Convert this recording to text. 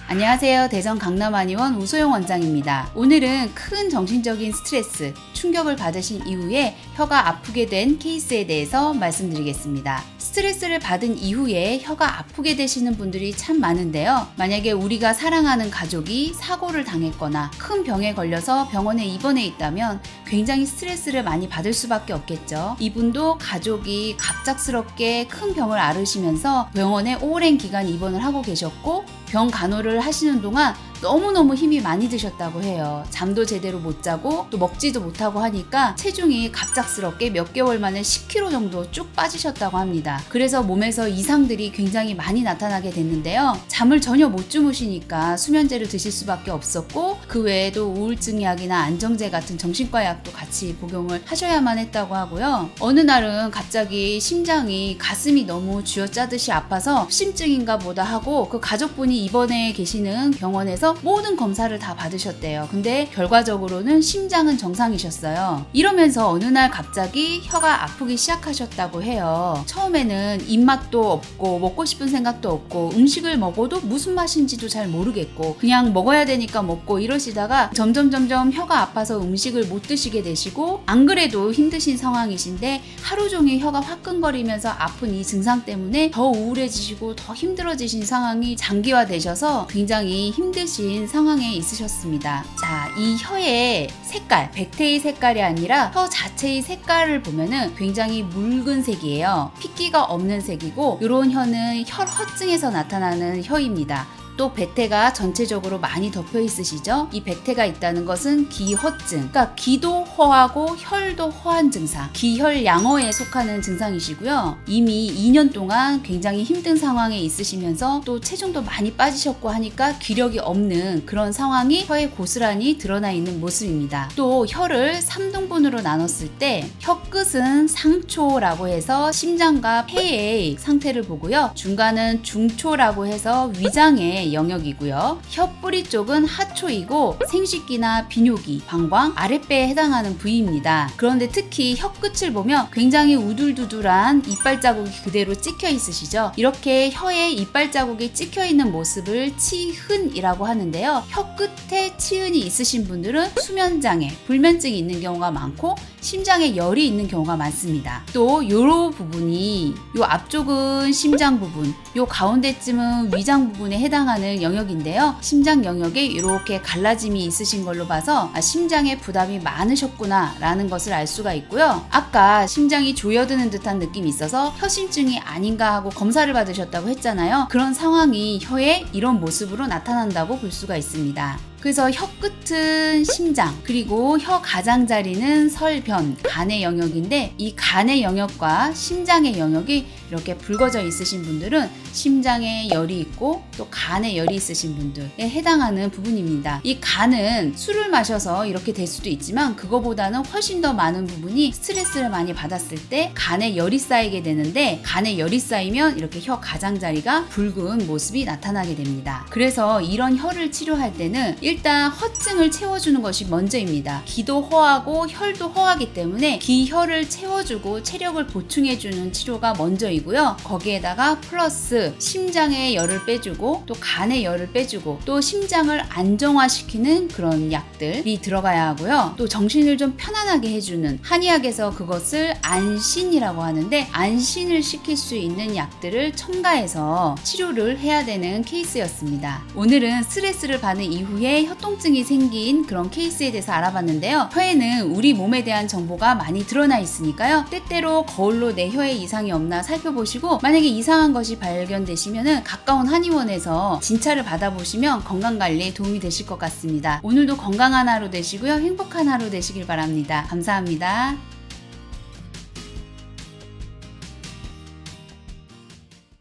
안녕하세요. 대전 강남한의원 우소영 원장입니다. 오늘은 큰 정신적인 스트레스, 충격을 받으신 이후에 혀가 아프게 된 케이스에 대해서 말씀드리겠습니다. 스트레스를 받은 이후에 혀가 아프게 되시는 분들이 참 많은데요. 만약에 우리가 사랑하는 가족이 사고를 당했거나 큰 병에 걸려서 병원에 입원해 있다면 굉장히 스트레스를 많이 받을 수밖에 없겠죠. 이분도 가족이 갑작스럽게 큰 병을 앓으시면서 병원에 오랜 기간 입원을 하고 계셨고 병 간호를 하시는 동안 너무너무 힘이 많이 드셨다고 해요. 잠도 제대로 못 자고 또 먹지도 못하고 하니까 체중이 갑작스럽게 몇 개월 만에 10kg 정도 쭉 빠지셨다고 합니다. 그래서 몸에서 이상들이 굉장히 많이 나타나게 됐는데요. 잠을 전혀 못 주무시니까 수면제를 드실 수밖에 없었고 그 외에도 우울증 약이나 안정제 같은 정신과 약도 같이 복용을 하셔야만 했다고 하고요. 어느 날은 갑자기 심장이 가슴이 너무 쥐어짜듯이 아파서 협심증인가 보다 하고 그 가족분이 입원해 계시는 병원에서 모든 검사를 다 받으셨대요. 근데 결과적으로는 심장은 정상이셨어요. 이러면서 어느 날 갑자기 혀가 아프기 시작하셨다고 해요. 처음에는 입맛도 없고 먹고 싶은 생각도 없고 음식을 먹어도 무슨 맛인지도 잘 모르겠고 그냥 먹어야 되니까 먹고 이러시다가 점점 혀가 아파서 음식을 못 드시게 되시고 안 그래도 힘드신 상황이신데 하루 종일 혀가 화끈거리면서 아픈 이 증상 때문에 더 우울해지시고 더 힘들어지신 상황이 장기화되셔서 굉장히 힘드신 상황에 있으셨습니다. 자, 이 혀의 색깔, 백태의 색깔이 아니라 혀 자체의 색깔을 보면은 굉장히 묽은색이에요. 핏기가 없는 색이고 이런 혀는 혈허증에서 나타나는 혀입니다. 또 백태가 전체적으로 많이 덮여 있으시죠? 이 백태가 있다는 것은 기허증, 그러니까 기도 허하고 혈도 허한 증상, 기혈양허에 속하는 증상이시고요. 이미 2년 동안 굉장히 힘든 상황에 있으시면서 또 체중도 많이 빠지셨고 하니까 기력이 없는 그런 상황이 혀에 고스란히 드러나 있는 모습입니다. 또 혀를 3등분으로 나눴을 때 혀끝은 상초라고 해서 심장과 폐의 상태를 보고요. 중간은 중초라고 해서 위장의 영역이고요. 혀 뿌리 쪽은 하초이고 생식기나 비뇨기, 방광, 아랫배에 해당하는 부위입니다. 그런데 특히 혀 끝을 보면 굉장히 우둘두둘한 이빨 자국이 그대로 찍혀 있으시죠? 이렇게 혀에 이빨 자국이 찍혀 있는 모습을 치흔이라고 하는데요. 혀 끝에 치흔이 있으신 분들은 수면장애, 불면증이 있는 경우가 많고 심장에 열이 있는 경우가 많습니다. 또 요로 부분이 요 앞쪽은 심장 부분, 요 가운데쯤은 위장 부분에 해당하는 영역인데요. 심장 영역에 이렇게 갈라짐이 있으신 걸로 봐서 심장에 부담이 많으셨구나 라는 것을 알 수가 있고요. 아까 심장이 조여드는 듯한 느낌이 있어서 혀심증이 아닌가 하고 검사를 받으셨다고 했잖아요. 그런 상황이 혀에 이런 모습으로 나타난다고 볼 수가 있습니다. 그래서 혀 끝은 심장, 그리고 혀 가장자리는 설변, 간의 영역인데 이 간의 영역과 심장의 영역이 이렇게 붉어져 있으신 분들은 심장에 열이 있고 또 간에 열이 있으신 분들에 해당하는 부분입니다. 이 간은 술을 마셔서 이렇게 될 수도 있지만 그거보다는 훨씬 더 많은 부분이 스트레스를 많이 받았을 때 간에 열이 쌓이게 되는데 간에 열이 쌓이면 이렇게 혀 가장자리가 붉은 모습이 나타나게 됩니다. 그래서 이런 혀를 치료할 때는 일단 허증을 채워주는 것이 먼저입니다. 기도 허하고 혈도 허하기 때문에 기혈을 채워주고 체력을 보충해주는 치료가 먼저이고요. 거기에다가 플러스 심장의 열을 빼주고 또 간의 열을 빼주고 또 심장을 안정화시키는 그런 약들이 들어가야 하고요. 또 정신을 좀 편안하게 해주는 한의학에서 그것을 안신이라고 하는데 안신을 시킬 수 있는 약들을 첨가해서 치료를 해야 되는 케이스였습니다. 오늘은 스트레스를 받은 이후에 혀통증이 생긴 그런 케이스에 대해서 알아봤는데요. 혀에는 우리 몸에 대한 정보가 많이 드러나 있으니까요. 때때로 거울로 내 혀에 이상이 없나 살펴보시고 만약에 이상한 것이 발견되시면 가까운 한의원에서 진찰을 받아보시면 건강관리에 도움이 되실 것 같습니다. 오늘도 건강한 하루 되시고요. 행복한 하루 되시길 바랍니다. 감사합니다.